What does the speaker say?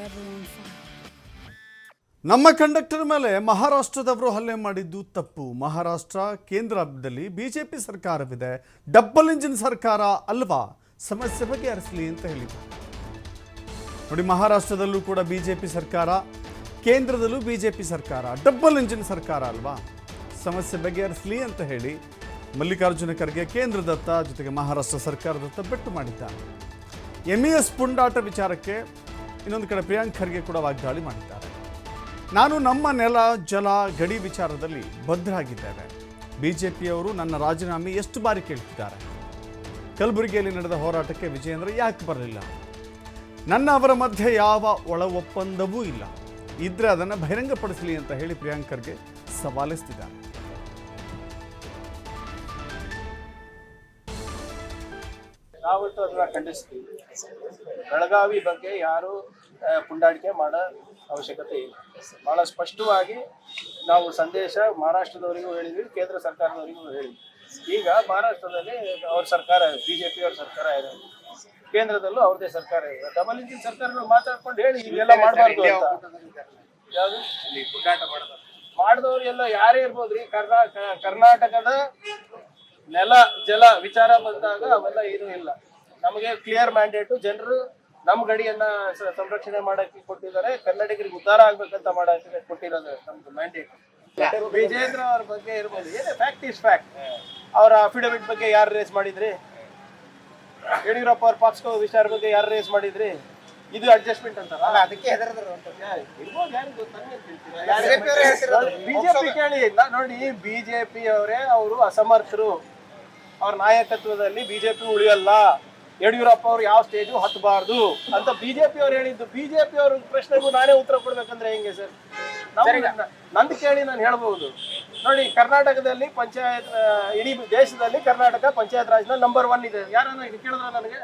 everyone fine. ನಮ್ಮ conductor ಮೇಲೆ ಮಹಾರಾಷ್ಟ್ರದವರು ಹಲ್ಲೆ ಮಾಡಿದ್ದು ತಪ್ಪು. ಮಹಾರಾಷ್ಟ್ರ ಕೇಂದ್ರದಲ್ಲಿ ಬಿಜೆಪಿ ಸರ್ಕಾರವಿದೆ, ಡಬಲ್ ಇಂಜಿನ್ ಸರ್ಕಾರ ಅಲ್ವಾ, ಸಮಸ್ಯೆ ಬಗೆಹರಿಸಲಿ ಅಂತ ಹೇಳಿದ್ದಾರೆ. ನೋಡಿ, ಮಹಾರಾಷ್ಟ್ರದಲ್ಲೂ ಕೂಡ ಬಿಜೆಪಿ ಸರ್ಕಾರ, ಕೇಂದ್ರದಲ್ಲೂ ಬಿಜೆಪಿ ಸರ್ಕಾರ, ಡಬಲ್ ಇಂಜಿನ್ ಸರ್ಕಾರ ಅಲ್ವಾ, ಸಮಸ್ಯೆ ಬಗೆಹರಿಸಲಿ ಅಂತ ಹೇಳಿ ಮಲ್ಲಿಕಾರ್ಜುನ ಖರ್ಗೆ ಕೇಂದ್ರದತ್ತ ಜೊತೆಗೆ ಮಹಾರಾಷ್ಟ್ರ ಸರ್ಕಾರದತ್ತ ಬೆಟ್ಟು ಮಾಡಿದ್ದಾರೆ. MES ಪುಂಡಾಟ ವಿಚಾರಕ್ಕೆ ಇನ್ನೊಂದು ಕಡೆ ಪ್ರಿಯಾಂಕ್ ಖರ್ಗೆ ಕೂಡ ವಾಗ್ದಾಳಿ ಮಾಡಿದ್ದಾರೆ. ನಾನು ನಮ್ಮ ನೆಲ ಜಲ ಗಡಿ ವಿಚಾರದಲ್ಲಿ ಬದ್ಧರಾಗಿದ್ದೇವೆ. ಬಿಜೆಪಿಯವರು ನನ್ನ ರಾಜೀನಾಮೆ ಎಷ್ಟು ಬಾರಿ ಕೇಳ್ತಿದ್ದಾರೆ. ಕಲಬುರಗಿಯಲ್ಲಿ ನಡೆದ ಹೋರಾಟಕ್ಕೆ ವಿಜಯೇಂದ್ರ ಯಾಕೆ ಬರಲಿಲ್ಲ? ನನ್ನ ಅವರ ಮಧ್ಯೆ ಯಾವ ಒಳ ಒಪ್ಪಂದವೂ ಇಲ್ಲ, ಇದ್ರೆ ಅದನ್ನು ಬಹಿರಂಗಪಡಿಸಲಿ ಅಂತ ಹೇಳಿ ಪ್ರಿಯಾಂಕ್ ಖರ್ಗೆ ಸವಾಲಿಸ್ತಿದ್ದಾರೆ. ನಾವಂತೂ ಅದನ್ನ ಖಂಡಿಸ್ತೀವಿ. ಬೆಳಗಾವಿ ಬಗ್ಗೆ ಯಾರು ಪುಂಡಾಟಿಕೆ ಮಾಡೋ ಅವಶ್ಯಕತೆ ಇಲ್ಲ. ಬಹಳ ಸ್ಪಷ್ಟವಾಗಿ ನಾವು ಸಂದೇಶ ಮಹಾರಾಷ್ಟ್ರದವರಿಗೂ ಹೇಳಿದ್ವಿ, ಕೇಂದ್ರ ಸರ್ಕಾರದವರಿಗೂ ಹೇಳಿದ್ವಿ. ಈಗ ಮಹಾರಾಷ್ಟ್ರದಲ್ಲಿ ಅವ್ರ ಸರ್ಕಾರ, ಬಿಜೆಪಿ ಅವ್ರ ಸರ್ಕಾರ ಇದೆ, ಕೇಂದ್ರದಲ್ಲೂ ಅವ್ರದೇ ಸರ್ಕಾರ ಇದೆ. ಡಬಲ್ ಇಂಜಿನ್ ಸರ್ಕಾರಗಳು ಮಾತಾಡ್ಕೊಂಡು ಹೇಳಿ ಇವೆಲ್ಲ ಮಾಡಬಾರ್ದು ಅಂತ. ಯಾವುದು ಮಾಡಿದವ್ರು ಎಲ್ಲ ಯಾರೇ ಇರ್ಬೋದ್ರಿ. ಕರ್ನಾಟಕದ ನೆಲ ಜಲ ವಿಚಾರ ಬಂದಾಗ ಅವೆಲ್ಲ ಏನೂ ಇಲ್ಲ. ನಮಗೆ ಕ್ಲಿಯರ್ ಮ್ಯಾಂಡೇಟು, ಜನರು ನಮ್ಮ ಗಡಿಯನ್ನ ಸಂರಕ್ಷಣೆ ಮಾಡಕ್ಕೆ ಕೊಟ್ಟಿದ್ದಾರೆ, ಕನ್ನಡಿಗರಿಗೆ ಉದ್ಧಾರ ಆಗ್ಬೇಕಂತ ಮಾಡಕ್ಕೆ ಕೊಟ್ಟಿರೋದು ನಮ್ದು ಮ್ಯಾಂಡೇಟ್. ವಿಜೇಂದ್ರ ಅವ್ರ ಬಗ್ಗೆ ಇರ್ಬೋದು, ಏನೇ ಫ್ಯಾಕ್ಟ್ ಇಸ್ ಫ್ಯಾಕ್ಟ್. ಅವರ ಅಫಿಡವಿಟ್ ಬಗ್ಗೆ ಯಾರು ರೇಸ್ ಮಾಡಿದ್ರಿ? ಯಡಿಯೂರಪ್ಪ ಅವ್ರ ಪಾಕ್ಸ್ಕೋ ವಿಚಾರ ಬಗ್ಗೆ ಯಾರು ರೇಸ್ ಮಾಡಿದ್ರಿ? ಇದು ಅಡ್ಜಸ್ಟ್ಮೆಂಟ್ ಅಂತಾರ, ಅದಕ್ಕೆ ಬಿಜೆಪಿ ಕೇಳಿ ನೋಡಿ. ಬಿಜೆಪಿ ಅವರೇ ಅವರು ಅಸಮರ್ಥರು, ಅವ್ರ ನಾಯಕತ್ವದಲ್ಲಿ ಬಿಜೆಪಿ ಉಳಿಯಲ್ಲ, ಯಡಿಯೂರಪ್ಪ ಅವ್ರು ಯಾವ ಸ್ಟೇಜು ಹತ್ತಬಾರ್ದು ಅಂತ ಬಿಜೆಪಿ ಅವ್ರು ಹೇಳಿದ್ದು. ಬಿಜೆಪಿ ಅವ್ರ ಪ್ರಶ್ನೆಗೂ ನಾನೇ ಉತ್ತರ ಕೊಡ್ಬೇಕಂದ್ರೆ ಹೆಂಗೆ ಸರ್? ನಂದು ಕೇಳಿ ನಾನು ಹೇಳ್ಬಹುದು ನೋಡಿ. ಕರ್ನಾಟಕದಲ್ಲಿ ಪಂಚಾಯತ್, ಇಡೀ ದೇಶದಲ್ಲಿ ಕರ್ನಾಟಕ ಪಂಚಾಯತ್ ರಾಜ್ನಲ್ಲಿ ನಂಬರ್ 1 ಇದೆ. ಯಾರನ್ನ ಕೇಳಿದ್ರ ನನಗೆ?